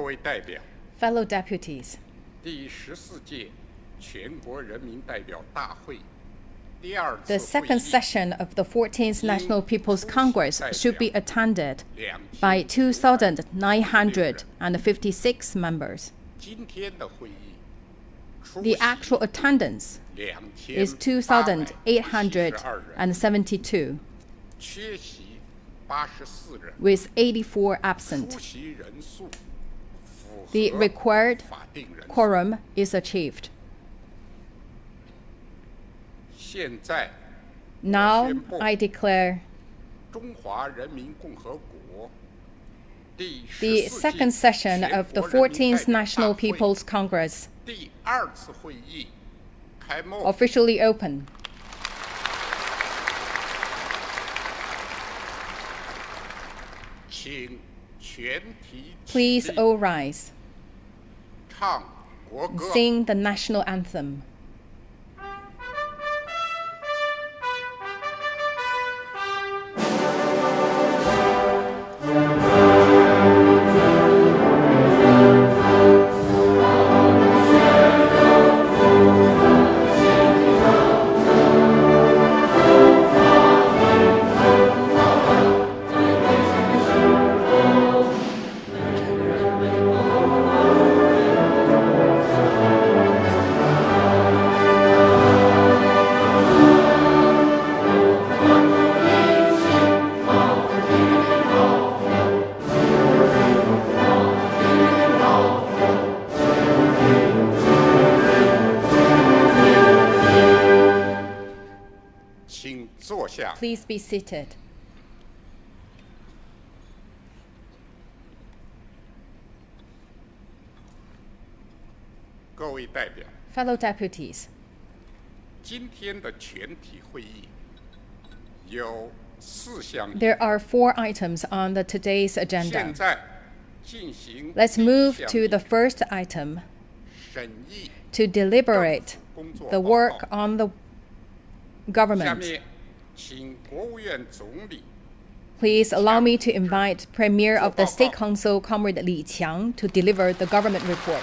位代表 Fellow deputies, 第14届全国人民代表大会第二 the 次会 second 议 session of the 14th National People's Congress should be attended by 2,956 members. 今天的会议 The actual attendance is 2,872, 缺席84人 with 84 absent. 出席人数符 The 合 required 法定人数 quorum is achieved. 现在 Now I declare 中华人民共和国第 the 14 second 届 session 全 of the 国人民代 14th 表 National 大会 People's Congress 第二次会议开幕。 officially open. 请全体起 Please 立 all rise. 唱国歌。 Sing the national anthem. Please be seated. 各位代表， Fellow deputies, 今天的全体会议有4项。 there are 4 items on the today's 现 agenda. 在进行 Let's 第一 move 项 to the first item 审议 to deliberate 工作 the 报 work 告。 on the 下 government. 面请国务院总理 Please allow me to invite Premier of the State Council, Comrade Li Qiang, to deliver the government report.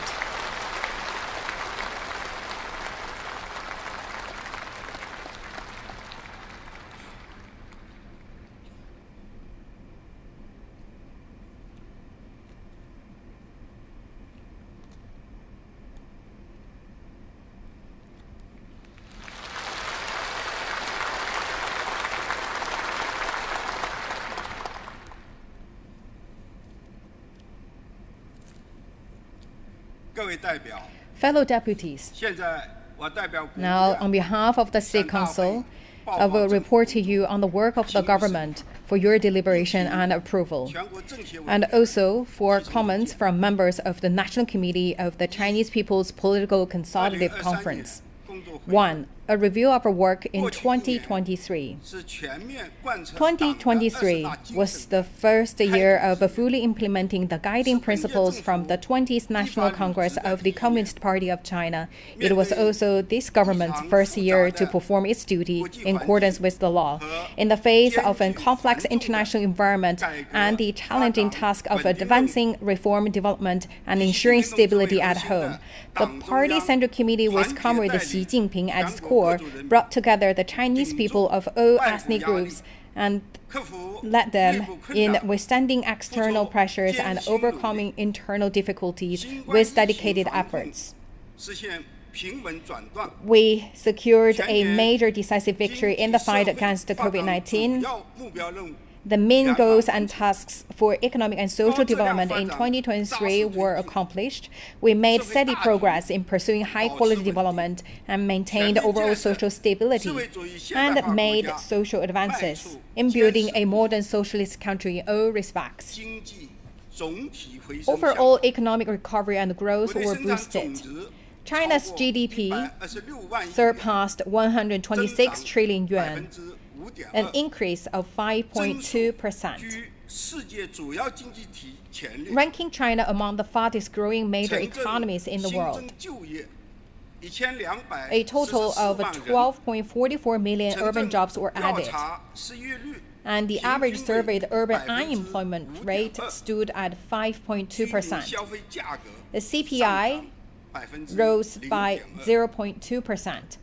Fellow deputies, 现在我代表国务 now 院 on behalf of the State Council, I will report to you on the work of the government for your deliberation and approval, 全国政协委 and 员 also for comments from members of the National Committee of the Chinese People's Political Consultative 2023 Conference. 工作会议 1. A review of our work in 过去一年 2023. 是全面贯彻党的2023 20大精 was 神 the first year of fully implementing the guiding principles from the 20th National Congress of the Communist Party of China. It was also this government's first year to perform its duty in accordance with the law. In the face of a complex international environment and the challenging task of advancing reform development and ensuring stability at home, the party Central Committee with Comrade Xi Jinping at its core brought together the Chinese people of all ethnic groups and 克服 led them 内部困 in 扰 withstanding external pressures and overcoming internal difficulties with dedicated efforts. 实现平稳转段 We secured a 全年 major decisive victory in the fight 经济社会 against 发展 COVID-19. 主要目标任务 The main goals and tasks for economic and social 高质量 development 发 in 展 2023 were 大势推进 accomplished. We made 社会 steady 大局 progress in pursuing high 保持 quality 稳定 development and maintained 全面 overall 建设 social stability 社会主义现代化 and 国 made 家 social 迈 advances 出 in building 坚实 a modern socialist country in all respects. 经济总体回升向 Overall economic recovery and 国 growth 内 were 生产总 boosted. 值 China's 超过 GDP 126万亿 surpassed 126 trillion yuan, 5.2% an increase of 5.2%, 居世界主要经济体前列 ranking China among the fastest growing major 城镇 economies in the 新 world. 增就业 1244 A total of 万人 12.44 million urban jobs were 调 added. 查失业率 and the average surveyed urban unemployment rate stood at 5.2%. The CPI rose by 0.2%.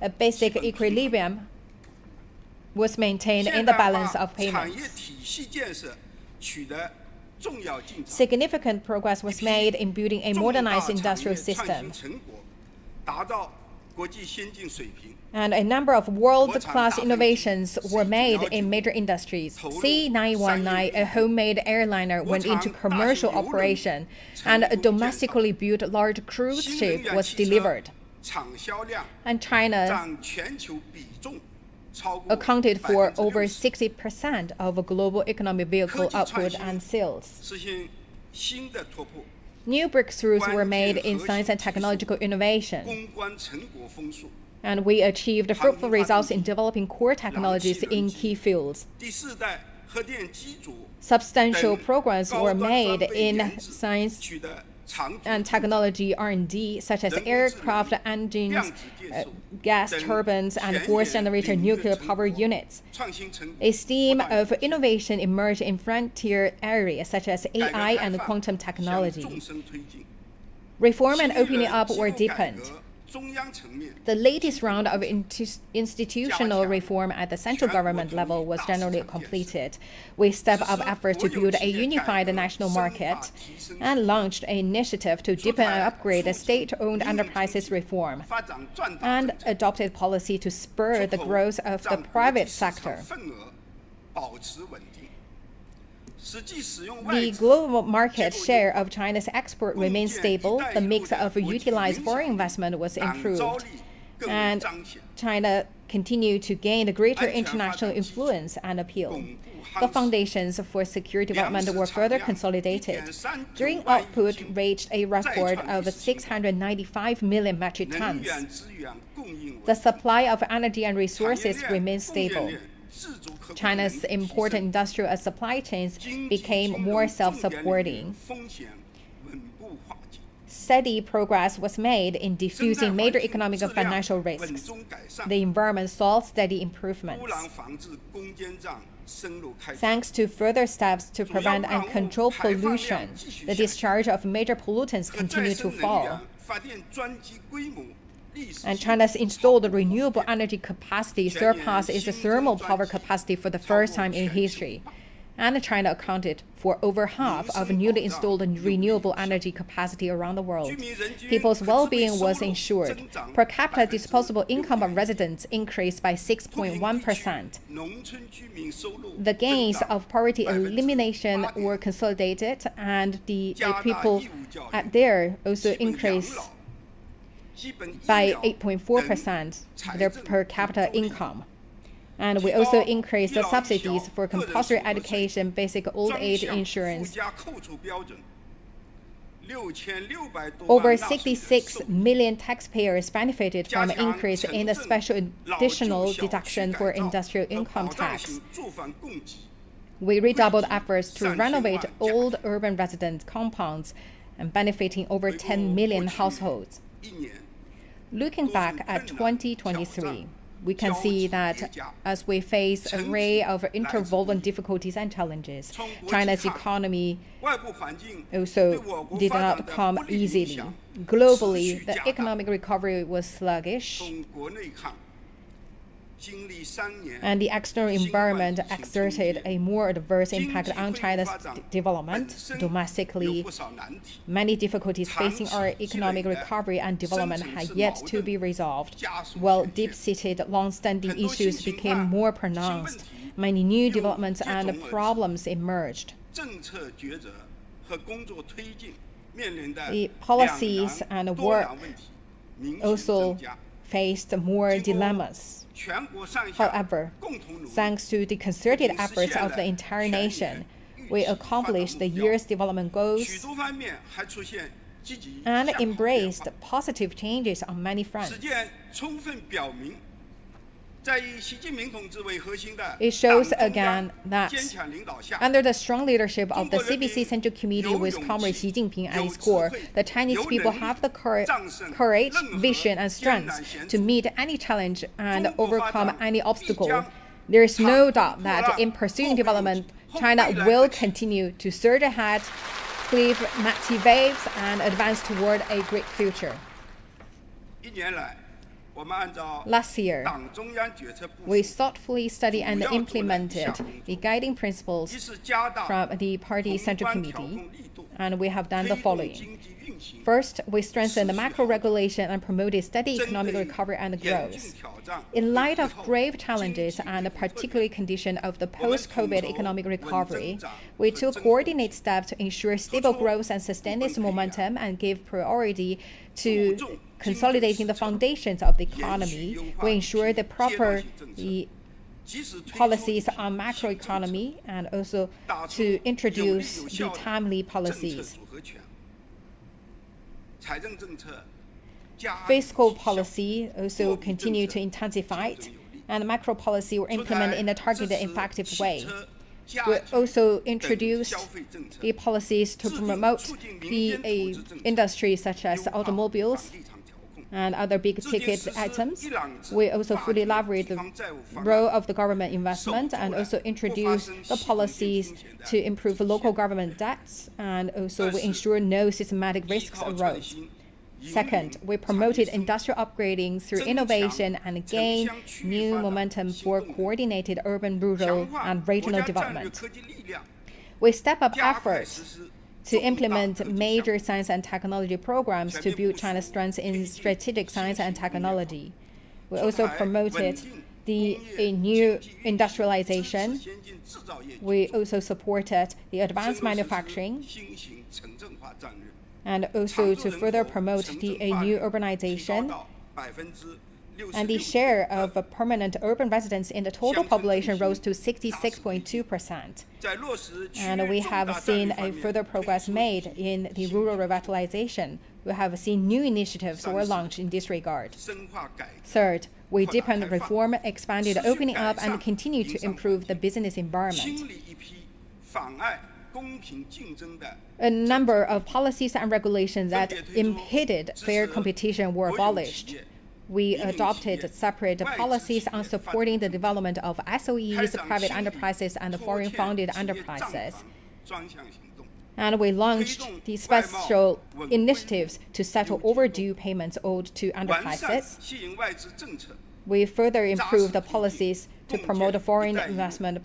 A basic equilibrium was maintained in the balance of payments. Significant progress was made in building a modernized industrial system, and a number of world-class innovations were made in major industries. C919, a homemade airliner, went into commercial operation, and a domestically built large cruise ship was delivered. And China accounted for over 60% of global economic vehicle output and sales. New breakthroughs were made in science and technological innovation, and we achieved fruitful results in developing core technologies in key fields. Substantial progress were made in science and technology R&D, such as aircraft engines, gas turbines, and force-generator nuclear power units. A stream of innovation emerged in frontier areas such as AI and quantum technology. Reform and opening up were deepened. The latest round of institutional reform at the central government level was generally completed. We stepped up efforts to build a unified national market and launched an initiative to deepen and upgrade the state-owned enterprises reform, and adopted policy to spur the growth of the private sector. The global market share of China's export remained stable. The mix of utilized foreign investment was improved, and China continued to gain greater international influence and appeal. The foundations for secure development were further consolidated. Grain output reached a record of 695 million metric tons. The supply of energy and resources remained stable. China's important industrial supply chains became more self-supporting. Steady progress was made in diffusing major economic and financial risks. The environment saw steady improvements. Thanks to further steps to prevent and control pollution, the discharge of major pollutants continued to fall. And China's installed renewable energy capacity surpassed its thermal power capacity for the first time in history. And China accounted for over half of newly installed renewable energy capacity around the world. People's well-being was ensured. Per capita disposable income of residents increased by 6.1%. The gains of poverty elimination were consolidated, and the people there also increased by 8.4% their per capita income. And we also increased the subsidies for compulsory education, basic old age insurance. Over 66 million taxpayers benefited from an increase in the special additional deduction for industrial income tax. We redoubled efforts to renovate old urban residence compounds and benefiting over 10 million households. Looking back at 2023, we can see that as we face an array of interwoven difficulties and challenges, China's economy also did not come easily. Globally, the economic recovery was sluggish, and the external environment exerted a more adverse impact on China's development. Domestically, many difficulties facing our economic recovery and development had yet to be resolved, while deep-seated, long-standing issues became more pronounced. Many new developments and problems emerged. The policies and work also faced more dilemmas. However, thanks to the concerted efforts of the entire nation, we accomplished the year's development goals and embraced positive changes on many fronts. It shows again that under the strong leadership of the CPC Central Committee with Comrade Xi Jinping at its core, the Chinese people have the courage, vision, and strength to meet any challenge and overcome any obstacle. There is no doubt that in pursuing development, China will continue to surge ahead, cleave mighty waves, and advance toward a great future. Last year, we thoughtfully studied and implemented the guiding principles from the Party Central Committee, and we have done the following. First, we strengthened the macro regulation and promoted steady economic recovery and growth. In light of grave challenges and the particular condition of the post-COVID economic recovery, we took coordinated steps to ensure stable growth and sustain its momentum and gave priority to consolidating the foundations of the economy. We ensure the proper policies on macroeconomy and also to introduce the timely policies. Fiscal policy also continue to intensify, and macro policy were implemented in a targeted, effective way. We also introduced the policies to promote the industries such as automobiles and other big-ticket items. We also fully leverage the role of the government investment and also introduce the policies to improve local government debts, and also we ensure no systematic risks arose. Second, we promoted industrial upgrading through innovation and gained new momentum for coordinated urban, rural, and regional development. We step up efforts to implement major science and technology programs to build China's strengths in strategic science and technology. We also promoted the new industrialization. We also supported the advanced manufacturing, and also to further promote the new urbanization. And the share of permanent urban residents in the total population rose to 66.2%. And we have seen a further progress made in the rural revitalization. We have seen new initiatives were launched in this regard. Third, we deepened reform, expanded opening up, and continue to improve the business environment. A number of policies and regulations that impeded fair competition were abolished. We adopted separate policies on supporting the development of SOEs, private enterprises, and foreign-funded enterprises. And we launched the special initiatives to settle overdue payments owed to enterprises. We further improved the policies to promote foreign investment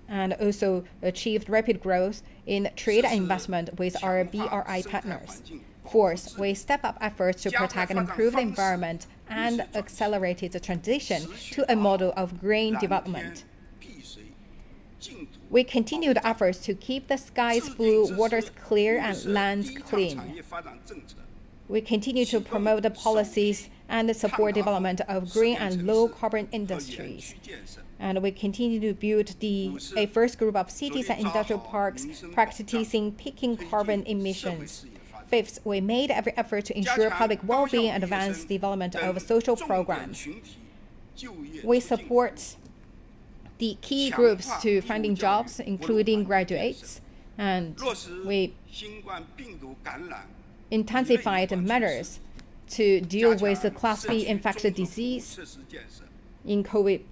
and also achieved rapid growth in trade and investment with our BRI partners. Fourth, we step up efforts to protect and improve the environment and accelerated the transition to a model of green development. We continued efforts to keep the skies blue, waters clear, and lands clean. We continue to promote the policies and support development of green and low-carbon industries. And we continue to build a first group of cities and industrial parks practicing peaking carbon emissions. Fifth, we made every effort to ensure public well-being and advance development of social programs. We support the key groups to finding jobs, including graduates, and we intensified measures to deal with the Class B infectious disease in COVID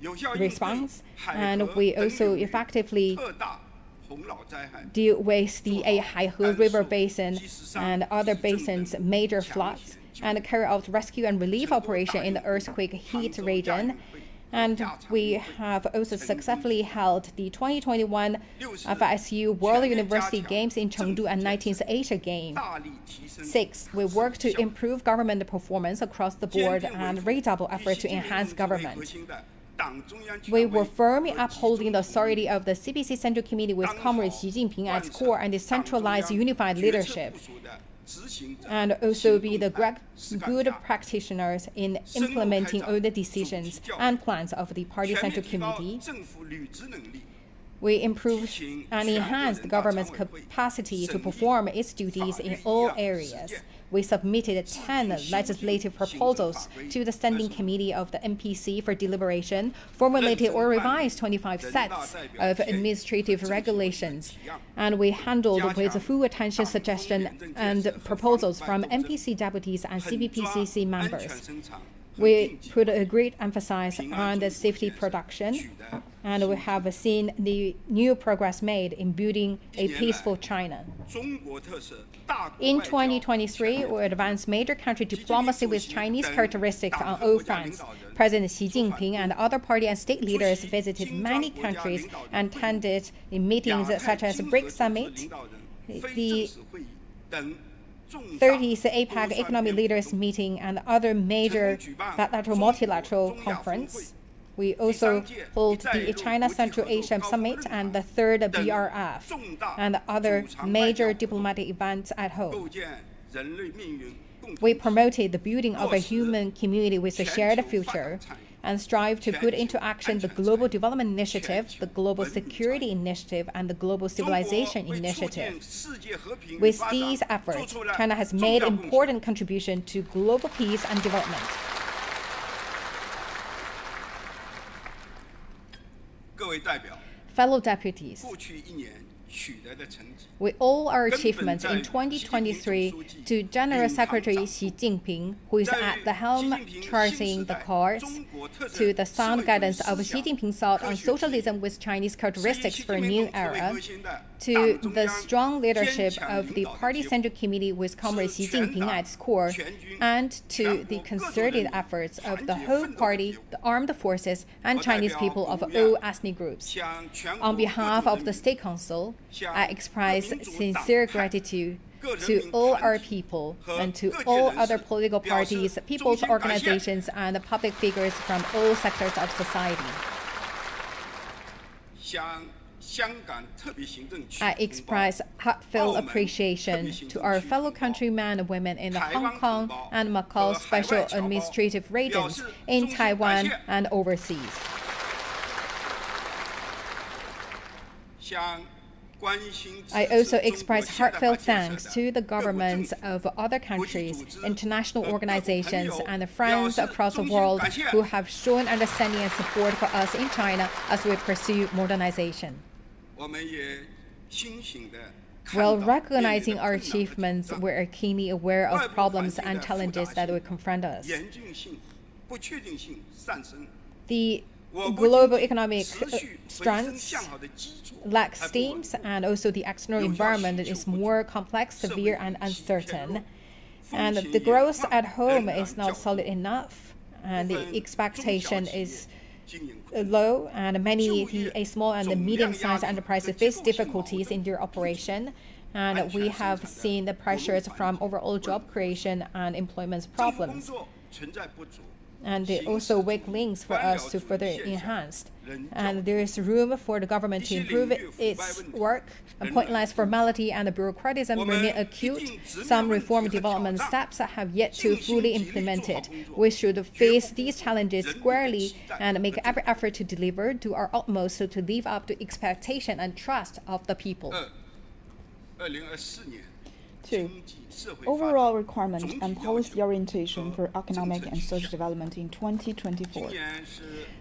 response, and we also effectively deal with the Haihe River Basin and other basins' major floods, and carry out rescue and relief operation in the earthquake hit region. And we have also successfully held the 2021 FSU World University Games in Chengdu and 19th Asia Games. Six, we work to improve government performance across the board and redouble efforts to enhance government. We were firmly upholding the authority of the CPC Central Committee with Comrade Xi Jinping at its core and the centralized unified leadership, and also be the good practitioners in implementing all the decisions and plans of the Party Central Committee. We improved and enhanced the government's capacity to perform its duties in all areas. We submitted 10 legislative proposals to the Standing Committee of the NPC for deliberation, formulated or revised 25 sets of administrative regulations, and we handled with full attention suggestions and proposals from NPC deputies and CPPCC members. We put a great emphasis on the safety production, and we have seen the new progress made in building a peaceful China. In 2023, we advanced major country diplomacy with Chinese characteristics on all fronts. President Xi Jinping and other party and state leaders visited many countries and attended in meetings such as BRICS Summit, the 30th APEC Economic Leaders Meeting, and other major bilateral multilateral conference. We also hold the China Central Asia Summit and the 3rd BRF and other major diplomatic events at home. We promoted the building of a human community with a shared future and strive to put into action the Global Development Initiative, the Global Security Initiative, and the Global Civilization Initiative. With these efforts, China has made important contribution to global peace and development. Fellow deputies, with all our achievements in 2023, to General Secretary Xi Jinping, who is at the helm charting the course, to the sound guidance of Xi Jinping's thought on socialism with Chinese characteristics for a new era, to the strong leadership of the Party Central Committee with Comrade Xi Jinping at its core, and to the concerted efforts of the whole party, the armed forces, and Chinese people of all ethnic groups. On behalf of the State Council, I express sincere gratitude to all our people and to all other political parties, people's organizations, and public figures from all sectors of society. I express heartfelt appreciation to our fellow countrymen and women in the Hong Kong and Macau special administrative regions, in Taiwan and overseas. I also express heartfelt thanks to the governments of other countries, international organizations, and friends across the world who have shown understanding and support for us in China as we pursue modernization. While recognizing our achievements, we are keenly aware of problems and challenges that will confront us. The global economic strengths lack steams, and also the external environment is more complex, severe, and uncertain. And the growth at home is not solid enough, and the expectation is low, and many small and medium-sized enterprises face difficulties in their operation. And we have seen the pressures from overall job creation and employment problems. And they also weak links for us to further enhance. And there is room for the government to improve its work. Pointless formality and bureaucratism remain acute. Some reform development steps have yet to fully implemented. We should face these challenges squarely and make every effort to deliver, do our utmost to live up to expectation and trust of the people. 2. Overall requirement and policy orientation for economic and social development in 2024.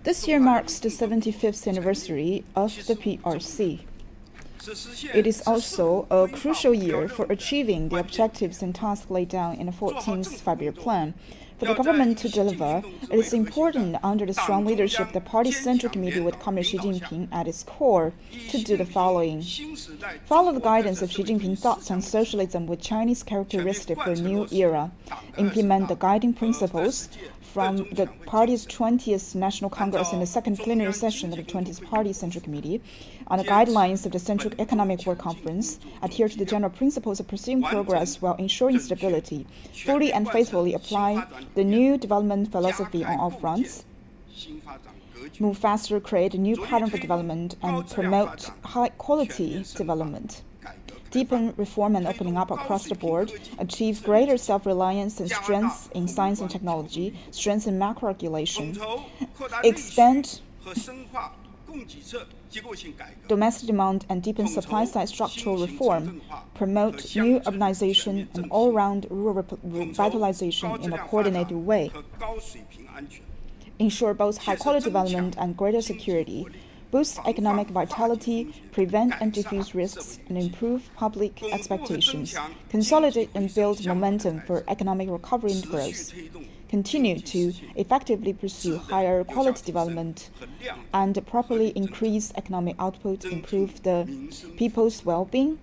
This year marks the 75th anniversary of the PRC. It is also a crucial year for achieving the objectives and tasks laid down in the 14th Five-Year Plan. For the government to deliver, it is important under the strong leadership of the Party Central Committee with Comrade Xi Jinping at its core to do the following. Follow the guidance of Xi Jinping's thoughts on socialism with Chinese characteristics for a new era. Implement the guiding principles from the party's 20th National Congress and the second plenary session of the 20th Party Central Committee on the guidelines of the Central Economic Work Conference, adhere to the general principles of pursuing progress while ensuring stability, fully and faithfully apply the new development philosophy on all fronts, move faster, create a new pattern for development, and promote high-quality development. Deepen reform and opening up across the board, achieve greater self-reliance and strength in science and technology, strengthen macro-regulation, expand domestic demand and deepen supply-side structural reform, promote new urbanization and all-round rural revitalization in a coordinated way, ensure both high-quality development and greater security, boost economic vitality, prevent and diffuse risks, and improve public expectations, consolidate and build momentum for economic recovery and growth, continue to effectively pursue higher quality development and properly increase economic output, improve the people's well-being,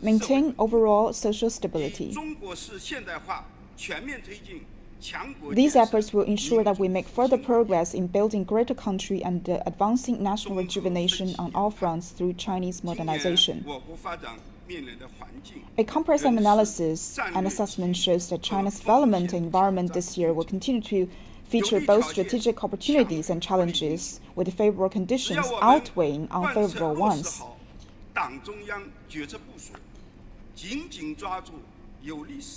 maintain overall social stability. These efforts will ensure that we make further progress in building greater country and advancing national rejuvenation on all fronts through Chinese modernization. A comprehensive analysis and assessment shows that China's development environment this year will continue to feature both strategic opportunities and challenges, with favorable conditions outweighing unfavorable ones.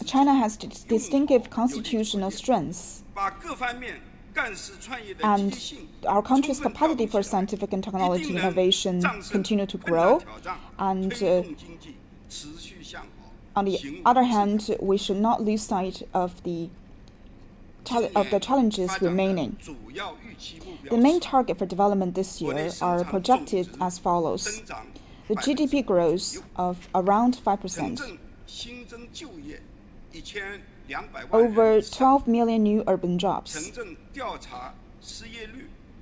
China has distinctive constitutional strengths, and our country's capacity for scientific and technology innovation continue to grow. And on the other hand, we should not lose sight of the challenges remaining. The main target for development this year are projected as follows: the GDP growth of around 5%, over 12 million new urban jobs,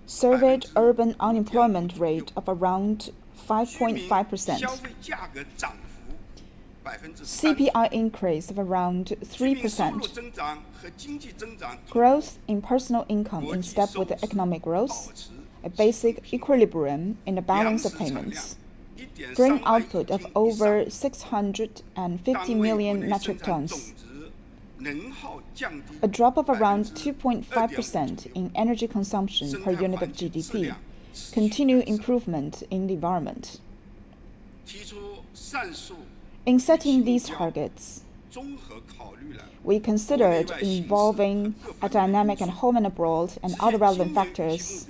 surveyed urban unemployment rate of around 5.5%, CPI increase of around 3%, growth in personal income in step with the economic growth, a basic equilibrium in the balance of payments, grain output of over 650 million metric tons, a drop of around 2.5% in energy consumption per unit of GDP, continued improvement in the environment. In setting these targets, we considered involving a dynamic and home and abroad and other relevant factors,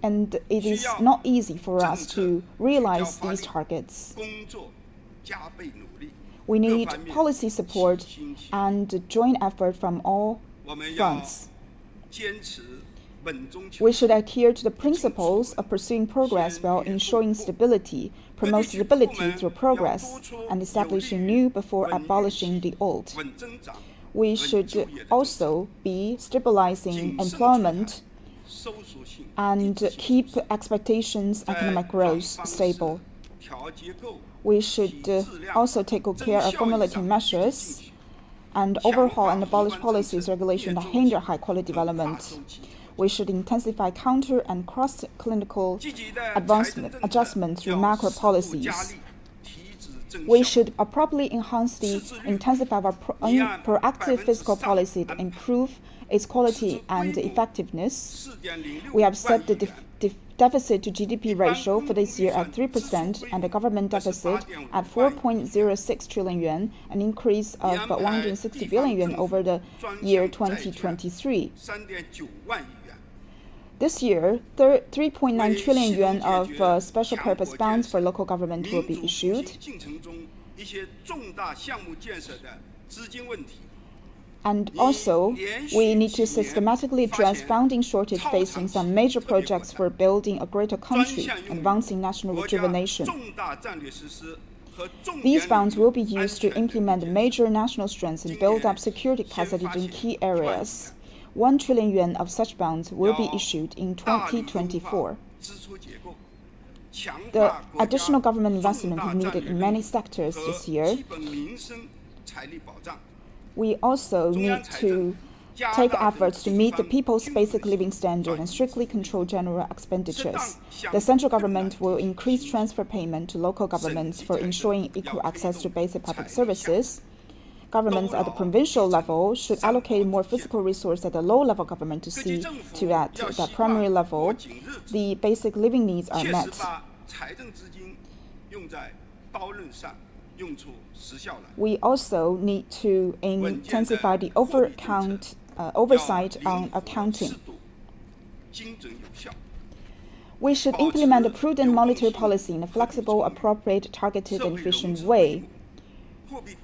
and it is not easy for us to realize these targets. We need policy support and joint effort from all fronts. We should adhere to the principles of pursuing progress while ensuring stability, promote stability through progress, and establishing new before abolishing the old. We should also be stabilizing employment and keep expectations economic growth stable. We should also take good care of formulating measures and overhaul and abolish policies regulation that hinder high-quality development. We should intensify counter and cross-clinical adjustment through macro policies. We should appropriately intensify our proactive fiscal policy to improve its quality and effectiveness. We have set the deficit to GDP ratio for this year at 3% and the government deficit at 4.06 trillion yuan, an increase of 160 billion yuan over the year 2023. This year, 3.9 trillion yuan of special purpose bonds for local government will be issued. And also, we need to systematically address funding shortage facing some major projects for building a greater country, advancing national rejuvenation. These funds will be used to implement major national strengths and build up security capacity in key areas. 1 trillion yuan of such bonds will be issued in 2024. The additional government investment is needed in many sectors this year. We also need to take efforts to meet the people's basic living standard and strictly control general expenditures. The central government will increase transfer payment to local governments for ensuring equal access to basic public services. Governments at the provincial level should allocate more physical resources at the low-level government to see to at the primary level the basic living needs are met. We also need to intensify the oversight on accounting. We should implement a prudent monetary policy in a flexible, appropriate, targeted, and efficient way.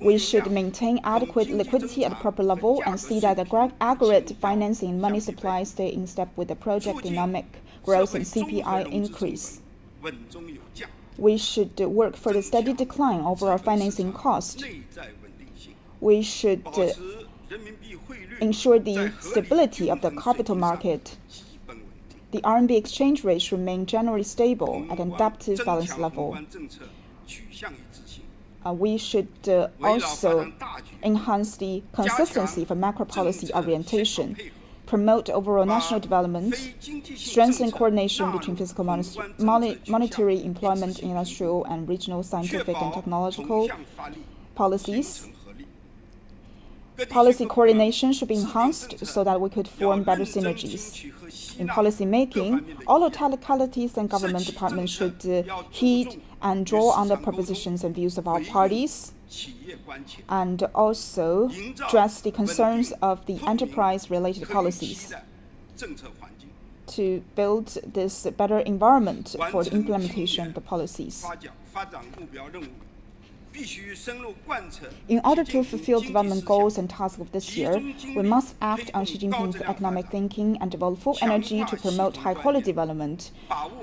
We should maintain adequate liquidity at the proper level and see that the aggregate financing and money supply stay in step with the project dynamic growth and CPI increase. We should work for the steady decline of our financing cost. We should ensure the stability of the capital market. The RMB exchange rate should remain generally stable at an adaptive balance level. We should also enhance the consistency for macro policy orientation, promote overall national development, strengthen coordination between fiscal, monetary, employment, industrial, and regional scientific and technological policies. Policy coordination should be enhanced so that we could form better synergies. In policy making, all localities and government departments should heed and draw on the propositions and views of our parties, and also address the concerns of the enterprise-related policies to build this better environment for the implementation of the policies. In order to fulfill development goals and tasks of this year, we must act on Xi Jinping's economic thinking and devote full energy to promote high-quality development,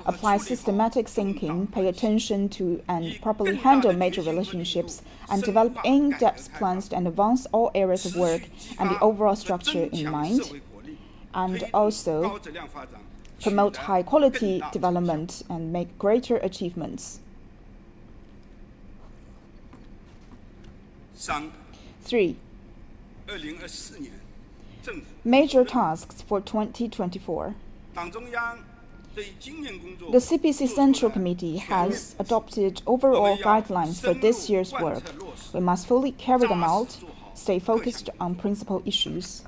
apply systematic thinking, pay attention to and properly handle major relationships, and develop in-depth plans to advance all areas of work and the overall structure in mind, and also promote high-quality development and make greater achievements. 3. Major tasks for 2024. The CPC Central Committee has adopted overall guidelines for this year's work. We must fully carry them out, stay focused on principal issues,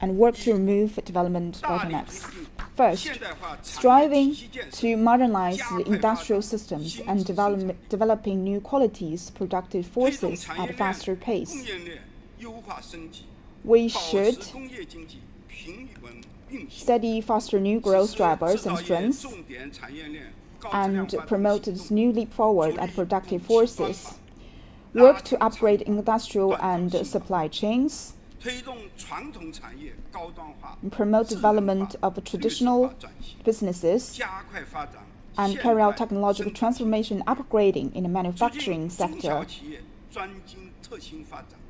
and work to remove development bottlenecks. First, striving to modernize the industrial systems and developing new qualities, productive forces at a faster pace. We should steady foster new growth drivers and strengths and promote this new leap forward at productive forces. Work to upgrade industrial and supply chains, promote development of traditional businesses, and carry out technological transformation and upgrading in the manufacturing sector.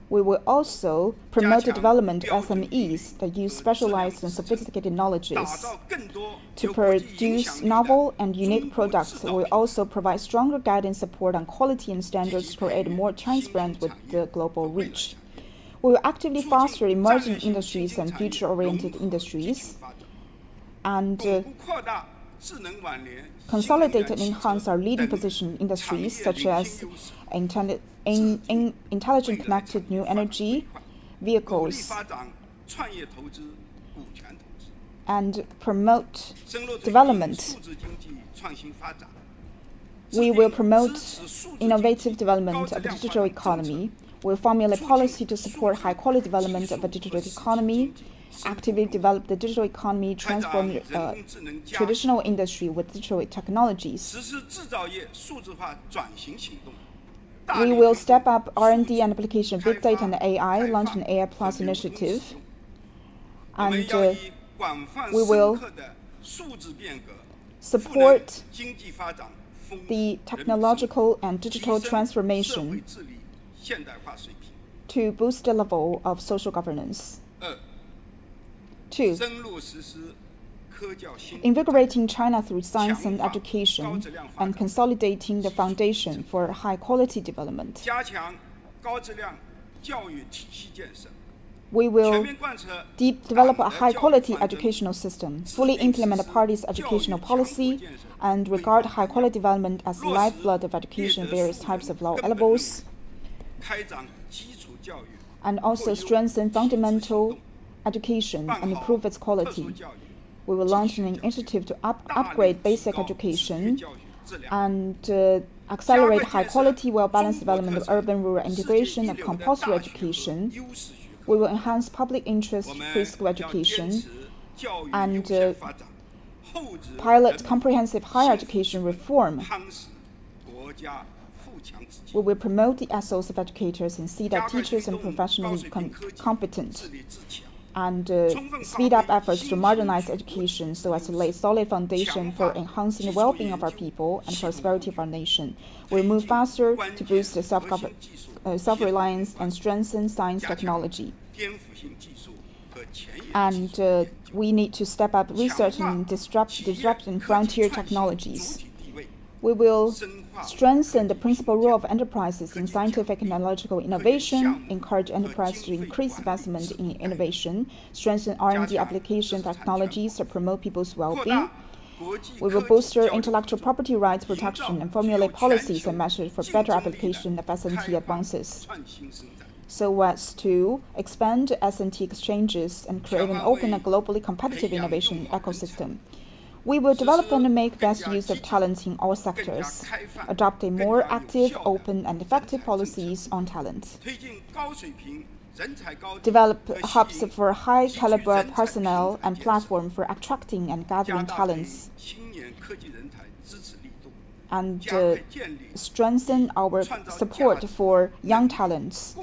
We will also promote the development of SMEs that use specialized and sophisticated knowledges. To produce novel and unique products, we will also provide stronger guidance support on quality and standards to create more Chinese brands with the global reach. We will actively foster emerging industries and future-oriented industries, and consolidate and enhance our leading position in industries such as intelligent connected new energy, vehicles, and promote development. We will promote innovative development of the digital economy. We'll formulate policy to support high-quality development of the digital economy, actively develop the digital economy, transform traditional industry with digital technologies. We will step up R&D and application of big data and AI, launch an AI Plus initiative, and we will support the technological and digital transformation to boost the level of social governance. 2. Invigorating China through science and education and consolidating the foundation for high-quality development. We will develop a high-quality educational system, fully implement the party's educational policy, and regard high-quality development as the lifeblood of education at various types of lower levels, and also strengthen fundamental education and improve its quality. We will launch an initiative to upgrade basic education and accelerate high-quality, well-balanced development of urban-rural integration of compulsory education. We will enhance public interest preschool education and pilot comprehensive higher education reform. We will promote the ethos of educators and see that teachers are professionally competent, and speed up efforts to modernize education so as to lay a solid foundation for enhancing the well-being of our people and prosperity of our nation. We will move faster to boost the self-reliance and strengthen science technology. And we need to step up research and disrupting frontier technologies. We will strengthen the principal role of enterprises in scientific and technological innovation, encourage enterprise to increase investment in innovation, strengthen R&D application technologies to promote people's well-being. We will bolster intellectual property rights protection and formulate policies and measures for better application of S&T advances, so as to expand S&T exchanges and create an open and globally competitive innovation ecosystem. We will develop and make best use of talents in all sectors, adopt a more active, open, and effective policies on talent, develop hubs for high-caliber personnel and platform for attracting and gathering talents, and strengthen our support for young talents,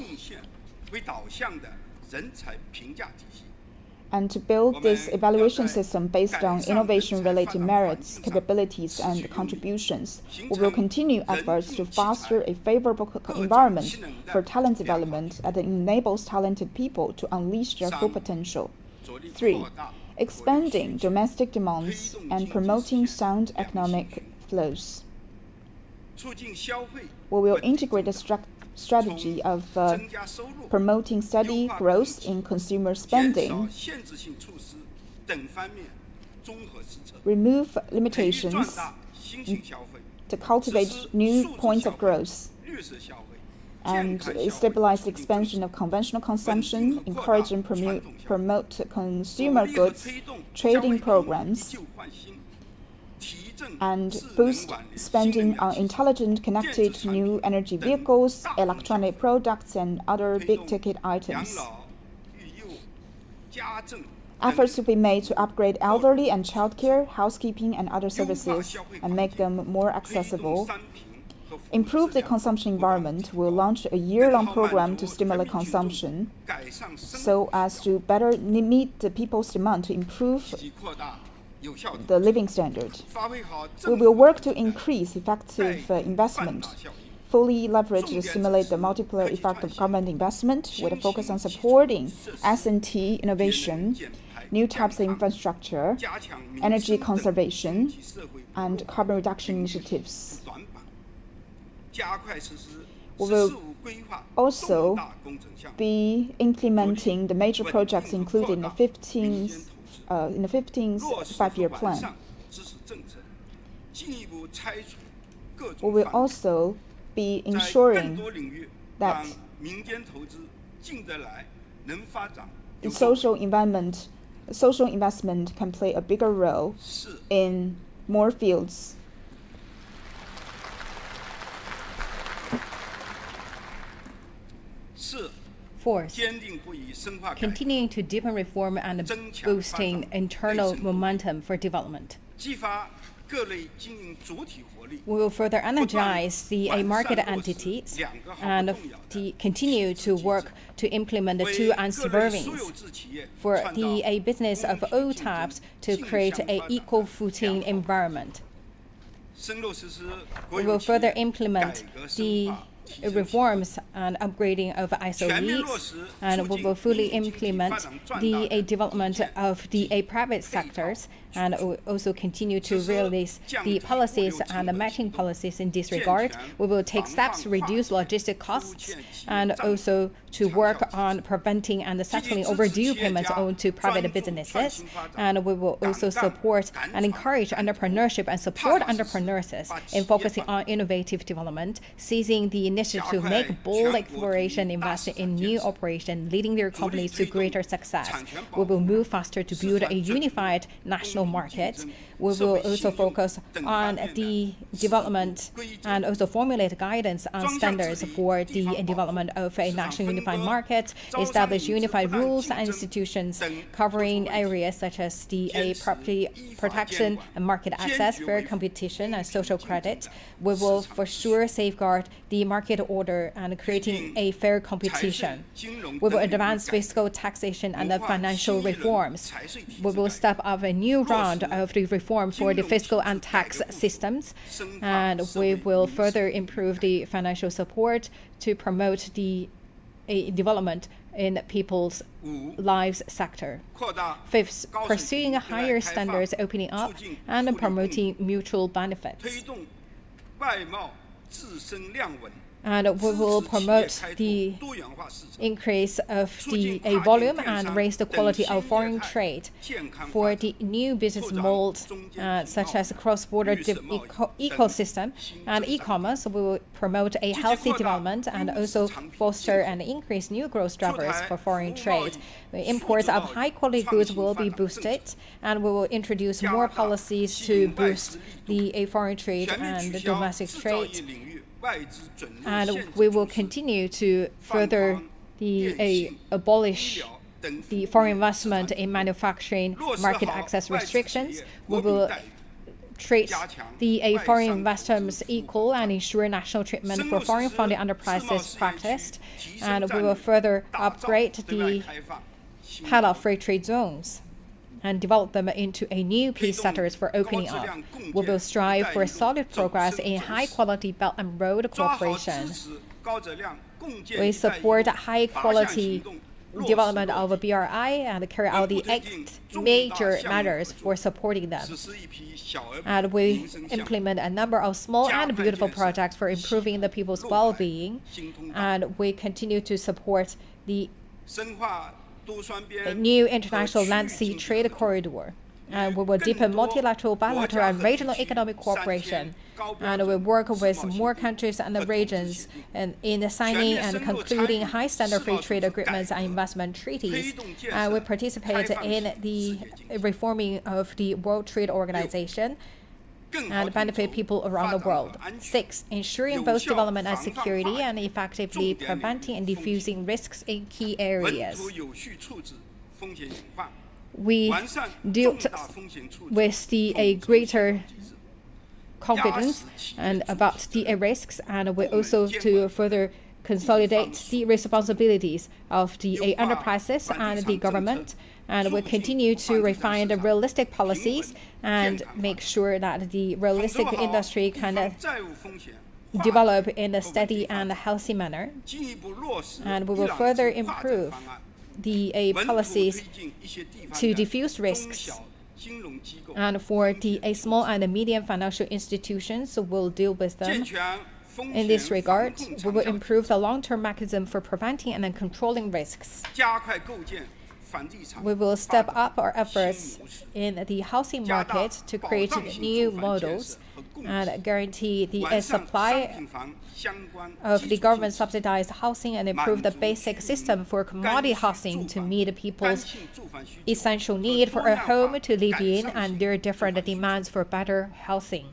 and to build this evaluation system based on innovation-related merits, capabilities, and contributions. We will continue efforts to foster a favorable environment for talent development that enables talented people to unleash their full potential. 3. Expanding domestic demands and promoting sound economic flows. We will integrate the strategy of promoting steady growth in consumer spending, remove limitations to cultivate new points of growth, and stabilize the expansion of conventional consumption, encourage and promote consumer goods trading programs, and boost spending on intelligent, connected new energy vehicles, electronic products, and other big-ticket items. Efforts will be made to upgrade elderly and childcare, housekeeping, and other services and make them more accessible. Improve the consumption environment. We'll launch a year-long program to stimulate consumption so as to better meet the people's demand to improve the living standard. We will work to increase effective investment, fully leverage to stimulate the multiplier effect of government investment with a focus on supporting S&T innovation, new types of infrastructure, energy conservation, and carbon reduction initiatives. We will also be implementing the major projects included in the 15th five-year plan. We will also be ensuring that the social investment can play a bigger role in more fields. Fourth, continuing to deepen reform and boosting internal momentum for development. We will further energize the market entities and continue to work to implement the two servings for the business of all types to create an equal footing environment. We will further implement the reforms and upgrading of SOEs, and we will fully implement the development of the private sectors, and we also continue to release the policies and the matching policies in this regard. We will take steps to reduce logistic costs and also to work on preventing and settling overdue payments owed to private businesses. And we will also support and encourage entrepreneurship and support entrepreneurs in focusing on innovative development, seizing the initiative to make bold exploration, invest in new operation, leading their companies to greater success. We will move faster to build a unified national market. We will also focus on the development and also formulate guidance on standards for the development of a national unified market, establish unified rules and institutions covering areas such as the property protection and market access, fair competition, and social credit. We will for sure safeguard the market order and creating a fair competition. We will advance fiscal taxation and the financial reforms. We will step up a new round of the reform for the fiscal and tax systems, and we will further improve the financial support to promote the development in people's lives sector. Fifth, pursuing higher standards, opening up and promoting mutual benefits. And we will promote the increase of the volume and raise the quality of foreign trade. For the new business mold, such as cross-border ecosystem and e-commerce, we will promote a healthy development and also foster and increase new growth drivers for foreign trade. The imports of high-quality goods will be boosted, and we will introduce more policies to boost the foreign trade and domestic trade. And we will continue to further abolish the foreign investment in manufacturing, market access restrictions. We will treat the foreign investors equal and ensure national treatment for foreign funded enterprises practiced. And we will further upgrade the Pala free trade zones and develop them into a new peace sectors for opening up. We will strive for solid progress in high-quality Belt and Road cooperation. We support high-quality development of BRI and carry out the 8 major measures for supporting them. And we implement a number of small and beautiful projects for improving the people's well-being. And we continue to support the new international land-sea trade corridor. And we will deepen multilateral, bilateral, and regional economic cooperation. And we work with more countries and the regions in signing and concluding high-standard free trade agreements and investment treaties. And we participate in the reforming of the World Trade Organization and benefit people around the world. 6, ensuring both development and security and effectively preventing and diffusing risks in key areas. We dealt with the greater confidence and about the risks, and we also to further consolidate the responsibilities of the enterprises and the government. And we continue to refine the realistic policies and make sure that the realistic industry can develop in a steady and healthy manner. And we will further improve the policies to diffuse risks. And for the small and medium financial institutions, we'll deal with them. In this regard, we will improve the long-term mechanism for preventing and controlling risks. We will step up our efforts in the housing market to create new models and guarantee the supply of the government-subsidized housing and improve the basic system for commodity housing to meet people's essential need for a home to live in and their different demands for better housing.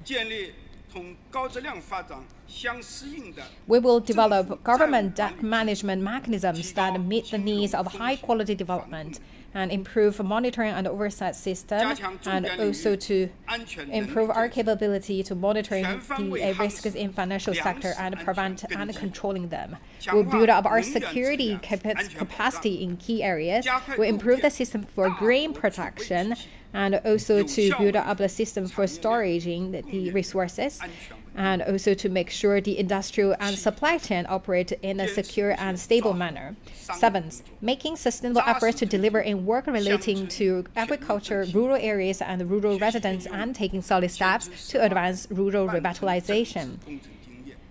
We will develop government debt management mechanisms that meet the needs of high-quality development and improve monitoring and oversight system, and also to improve our capability to monitoring the risks in financial sector and prevent and controlling them. We'll build up our security capacity in key areas. We'll improve the system for green protection and also to build up the system for storing the resources, and also to make sure the industrial and supply chain operate in a secure and stable manner. 7th, making sustainable efforts to deliver in work relating to agriculture, rural areas, and rural residents, and taking solid steps to advance rural revitalization.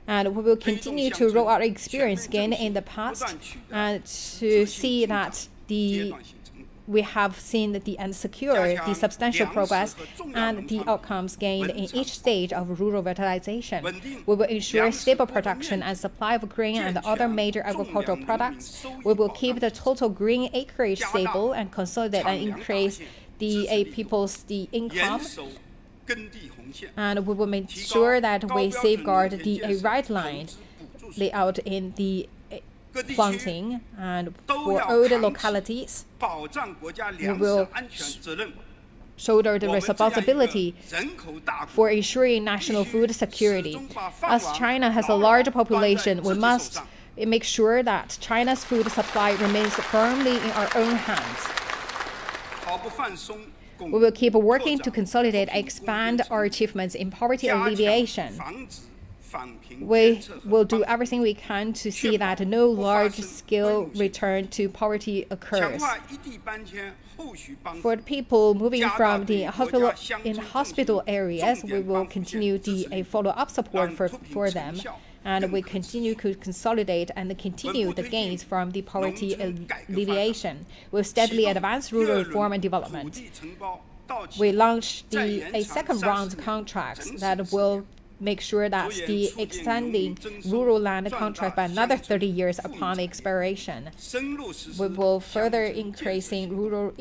And we will continue to roll out experience gained in the past and to see that we have seen and secured the substantial progress and the outcomes gained in each stage of rural revitalization. We will ensure stable production and supply of grain and other major agricultural products. We will keep the total green acreage stable and consolidate and increase the people's income. And we will make sure that we safeguard the right line layout in the planting, and for all the localities, we will shoulder the responsibility for ensuring national food security. As China has a large population, we must make sure that China's food supply remains firmly in our own hands. We will keep working to consolidate and expand our achievements in poverty alleviation We will do everything we can to see that no large-scale return to poverty occurs. For the people moving from the hospital areas, we will continue the follow-up support for them. And we continue to consolidate and continue the gains from the poverty alleviation. We'll steadily advance rural reform and development. We launched a second round of contracts that will make sure that the extending rural land contract by another 30 years upon expiration. We will further increasing rural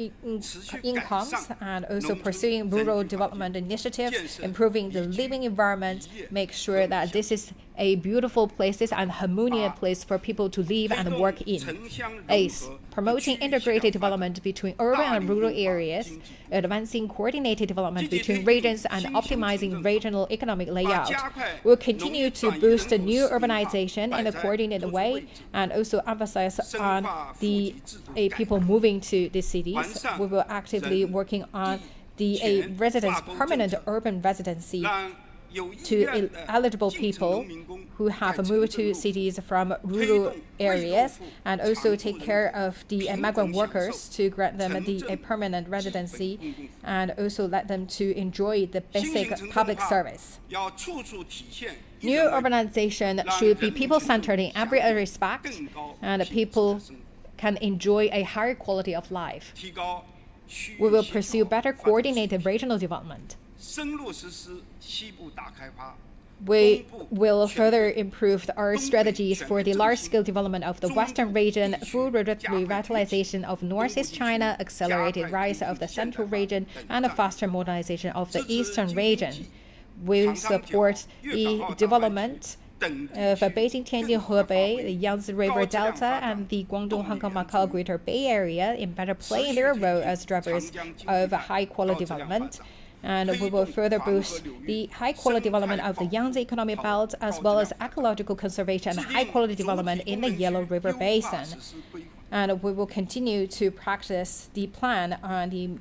incomes and also pursuing rural development initiatives, improving the living environment, make sure that this is a beautiful place and harmonious place for people to live and work in. Ace, promoting integrated development between urban and rural areas, advancing coordinated development between regions and optimizing regional economic layout. We'll continue to boost the new urbanization in a coordinated way and also emphasize on the people moving to the cities. We will actively working on the permanent urban residency to eligible people who have moved to cities from rural areas, and also take care of the migrant workers to grant them a permanent residency, and also let them to enjoy the basic public service. New urbanization should be people-centered in every respect, and people can enjoy a higher quality of life. We will pursue better coordinated regional development. We will further improve our strategies for the large-scale development of the Western region, full revitalization of Northeast China, accelerated rise of the Central region, and a faster modernization of the Eastern region. We support the development of Beijing, Tianjin, Hebei, the Yangtze River Delta, and the Guangdong, Hong Kong, Macau Greater Bay Area in better playing their role as drivers of high-quality development. And we will further boost the high-quality development of the Yangtze Economic Belt, as well as ecological conservation and high-quality development in the Yellow River Basin. And we will continue to practice the plan on the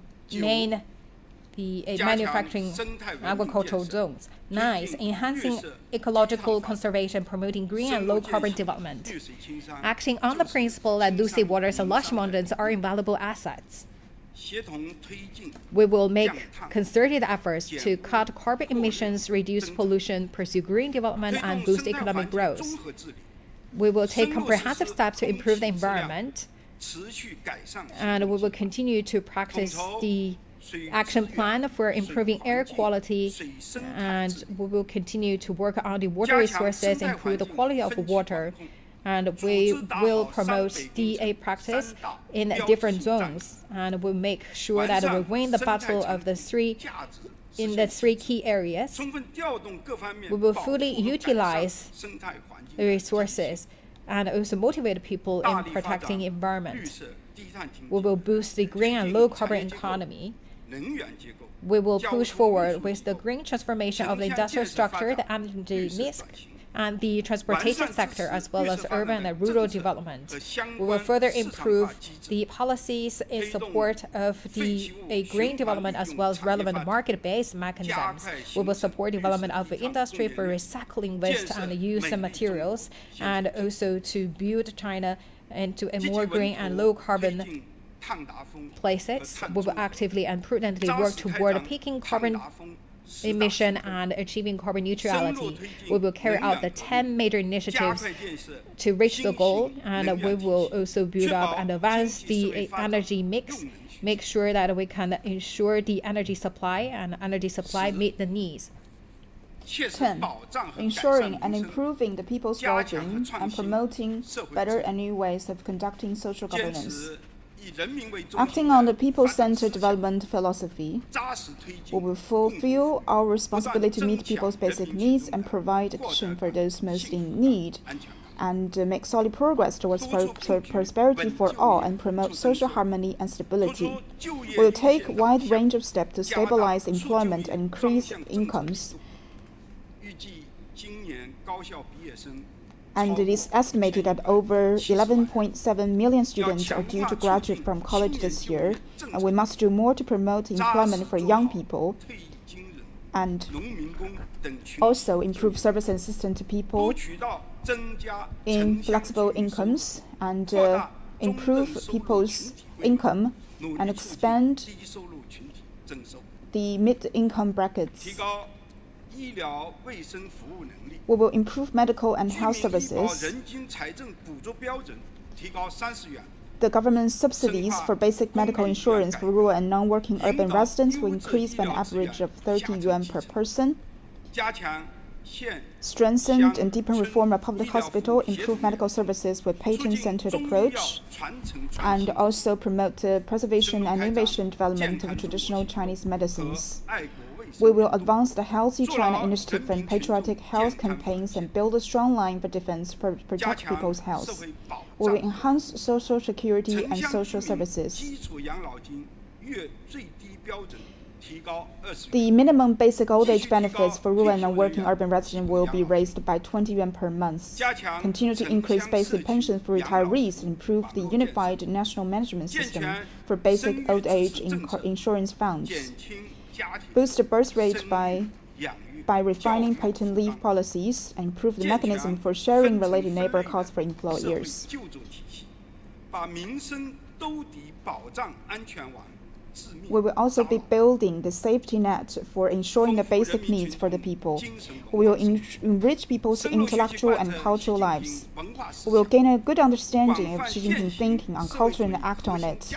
manufacturing agricultural zones. 9. Enhancing ecological conservation, promoting green and low-carbon development. Acting on the principle that loose waters and lush mountains are invaluable assets. We will make concerted efforts to cut carbon emissions, reduce pollution, pursue green development, and boost economic growth. We will take comprehensive steps to improve the environment, and we will continue to practice the action plan for improving air quality, and we will continue to work on the water resources, improve the quality of water. And we will promote DA practice in different zones, and we'll make sure that we win the battle of the three key areas. We will fully utilize the resources and also motivate people in protecting the environment. We will boost the green and low-carbon economy. We will push forward with the green transformation of the industrial structure, the energy mix, and the transportation sector, as well as urban and rural development. We will further improve the policies in support of the green development, as well as relevant market-based mechanisms. We will support development of the industry for recycling waste and used materials, and also to build China into a more green and low-carbon places. We will actively and prudently work toward peaking carbon emission and achieving carbon neutrality. We will carry out the 10 major initiatives to reach the goal, and we will also build up and advance the energy mix, make sure that we can ensure the energy supply and energy supply meet the needs. 10. Ensuring and improving the people's well-being and promoting better and new ways of conducting social governance. Acting on the people-centered development philosophy, we will fulfill our responsibility to meet people's basic needs and provide action for those most in need, and make solid progress towards prosperity for all and promote social harmony and stability. We will take a wide range of steps to stabilize employment and increase incomes. And it is estimated that over 11.7 million students are due to graduate from college this year, and we must do more to promote employment for young people. and also improve service and assistance to people in flexible incomes and improve people's income and expand the mid-income brackets. We will improve medical and health services. The government subsidies for basic medical insurance for rural and non-working urban residents will increase by an average of 30 yuan per person. Strengthened and deepen reform of public hospital, improve medical services with patient-centered approach, and also promote the preservation and innovation development of traditional Chinese medicines. We will advance the Healthy China initiative and patriotic health campaigns and build a strong line for defense to protect people's health. We will enhance social security and social services. The minimum basic old age benefits for rural and non-working urban residents will be raised by 20 yuan per month. Continue to increase basic pensions for retirees and improve the unified national management system for basic old age insurance funds. Boost the birth rate by refining patent leave policies and improve the mechanism for sharing related labor costs for employers. We will also be building the safety net for ensuring the basic needs for the people. We will enrich people's intellectual and cultural lives. We will gain a good understanding of Xi Jinping thinking on culture and act on it,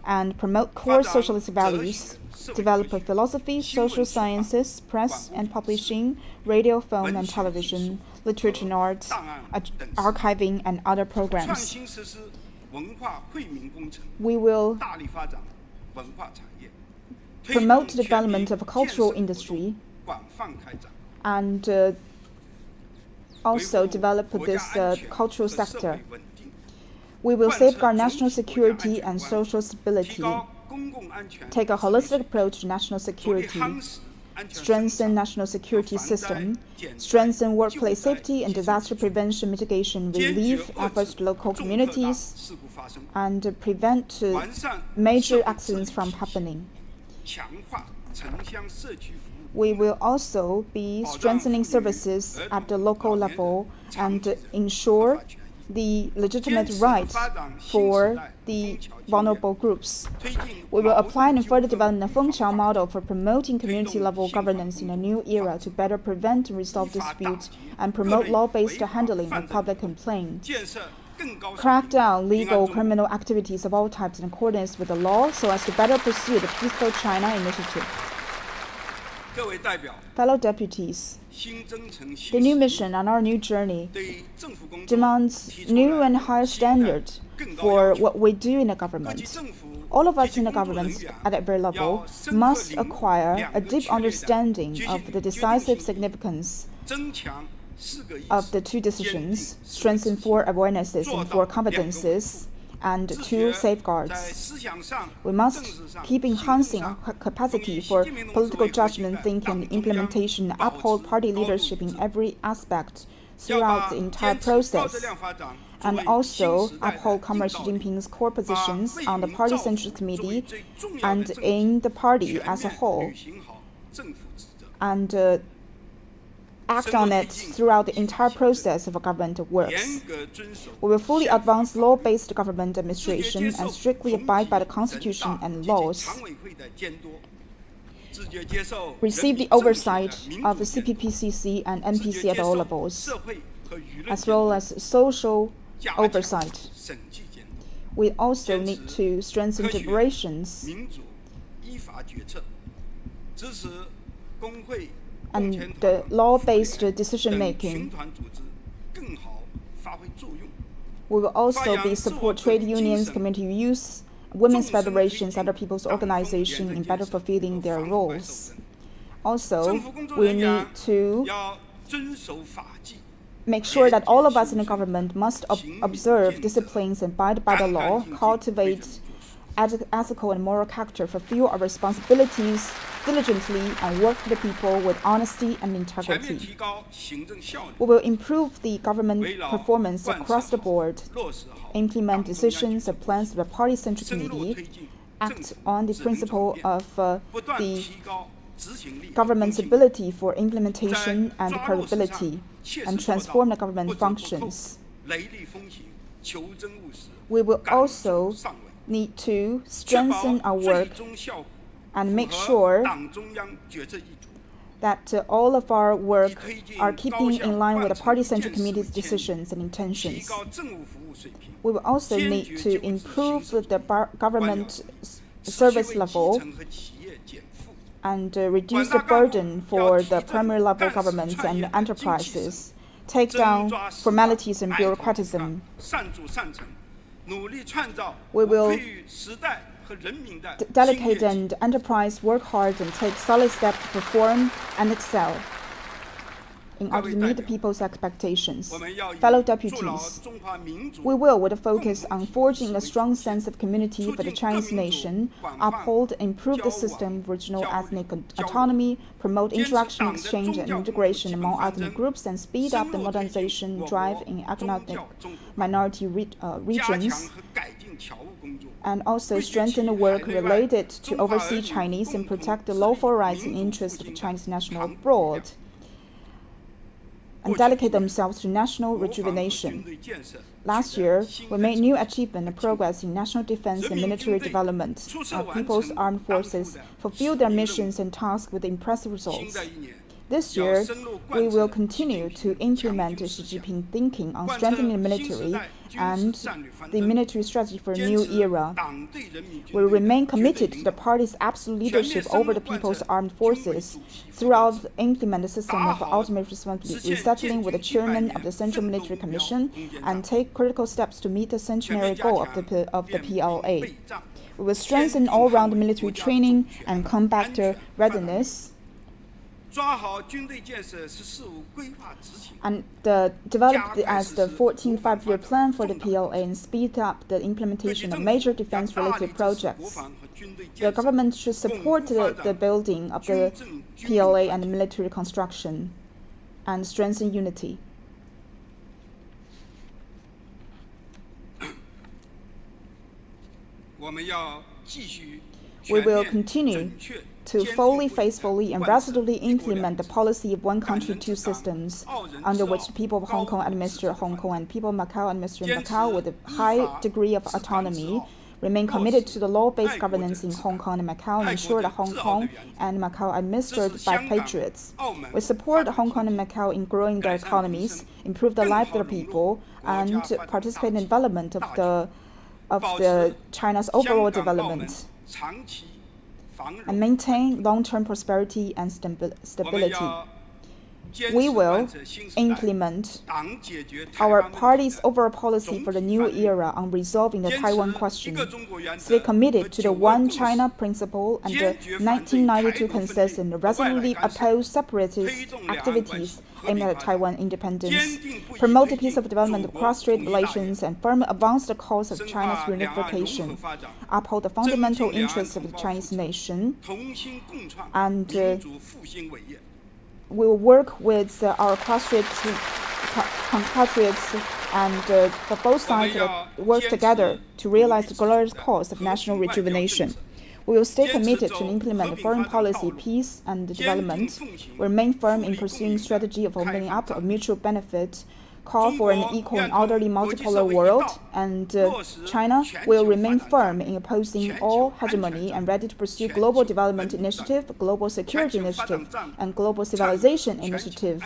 and promote core socialist values, develop a philosophy, social sciences, press and publishing, radio, film and television, literature and arts, archiving and other programs. We will promote the development of a cultural industry and also develop this cultural sector. We will safeguard national security and social stability, take a holistic approach to national security, strengthen national security system, strengthen workplace safety and disaster prevention, mitigation, relief efforts to local communities, and prevent major accidents from happening. We will also be strengthening services at the local level and ensure the legitimate rights for the vulnerable groups. We will apply and further develop the Fengqiao model for promoting community-level governance in a new era to better prevent and resolve disputes and promote law-based handling of public complaints. Crack down legal criminal activities of all types in accordance with the law so as to better pursue the Peaceful China initiative. Fellow deputies, the new mission on our new journey demands new and higher standards for what we do in the government. All of us in the government at every level must acquire a deep understanding of the decisive significance of the two decisions, strengthen 4 awarenesses and 4 competences, and 2 safeguards. We must keep enhancing our capacity for political judgment, thinking, and implementation, and uphold party leadership in every aspect throughout the entire process, and also uphold Comrade Xi Jinping's core positions on the Party Central Committee and in the party as a whole, and act on it throughout the entire process of government works. We will fully advance law-based government administration and strictly abide by the Constitution and laws. Receive the oversight of the CPPCC and NPC at all levels, as well as social oversight. We also need to strengthen deliberations and the law-based decision-making. We will also be support trade unions, community youth, women's federations, other people's organizations in better fulfilling their roles. Also, we need to make sure that all of us in the government must observe disciplines and abide by the law, cultivate ethical and moral character, fulfill our responsibilities diligently, and work for the people with honesty and integrity. We will improve the government performance across the board, implement decisions and plans of the Party Central Committee, act on the principle of the government's ability for implementation and capability, and transform the government functions. We will also need to strengthen our work and make sure that all of our work are keeping in line with the Party Central Committee's decisions and intentions. We will also need to improve the government service level and reduce the burden for the premier level governments and enterprises, take down formalities and bureaucratism. We will delegate and enterprise work hard and take solid steps to perform and excel in order to meet the people's expectations. Fellow deputies, we will, with a focus on forging a strong sense of community for the Chinese nation, uphold and improve the system of regional ethnic autonomy, promote interaction, exchange, and integration among ethnic groups, and speed up the modernization drive in economic minority regions, and also strengthen the work related to overseas Chinese and protect the lawful rights and interests of Chinese national abroad, and dedicate themselves to national rejuvenation. Last year, we made new achievement and progress in national defense and military development. Our people's armed forces fulfilled their missions and tasks with impressive results. This year, we will continue to implement Xi Jinping thinking on strengthening the military and the military strategy for a new era. We will remain committed to the party's absolute leadership over the people's armed forces throughout implement the system of ultimate responsibility resettling with the chairman of the Central Military Commission and take critical steps to meet the centenary goal of the PLA. We will strengthen all-round military training and combat readiness, and developed as the 14th five-year plan for the PLA and speed up the implementation of major defense-related projects. The government should support the building of the PLA and the military construction and strengthen unity. We will continue to fully, faithfully, and resolutely implement the policy of one country, two systems, under which the people of Hong Kong administer Hong Kong and people of Macau administer Macau with a high degree of autonomy, remain committed to the law-based governance in Hong Kong and Macau, and ensure that Hong Kong and Macau are administered by patriots. We support Hong Kong and Macau in growing their economies, improve the life of their people, and participate in the development of China's overall development, and maintain long-term prosperity and stability. We will implement our party's overall policy for the new era on resolving the Taiwan question, stay committed to the One China principle and the 1992 consensus, and resolutely oppose separatist activities aimed at Taiwan independence, promote the peaceful development of cross-strait relations, and firmly advance the cause of China's reunification, uphold the fundamental interests of the Chinese nation, and we will work with our cross-strait compatriots and for both sides work together to realize the glorious cause of national rejuvenation. We will stay committed to implement the foreign policy, peace, and development. We remain firm in pursuing strategy of opening up of mutual benefit, call for an equal and orderly multipolar world, and China will remain firm in opposing all hegemony and ready to pursue global development initiative, global security initiative, and global civilization initiative.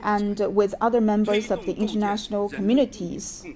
And with other members of the international communities,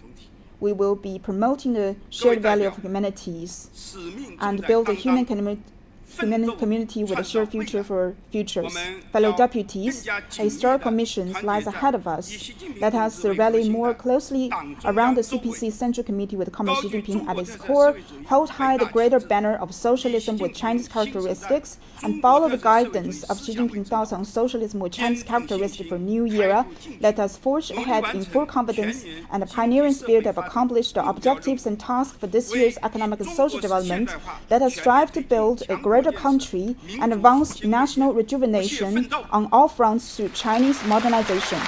we will be promoting the shared value of humanities and build a human community with a shared future for futures. Fellow deputies, a historical mission lies ahead of us. Let us rally more closely around the CPC Central Committee with Comrade Xi Jinping at its core, hold high the greater banner of socialism with Chinese characteristics, and follow the guidance of Xi Jinping's thoughts on socialism with Chinese characteristics for a new era. Let us forge ahead in full confidence and a pioneering spirit of accomplish the objectives and tasks for this year's economic and social development. Let us strive to build a greater country and advance national rejuvenation on all fronts through Chinese modernization.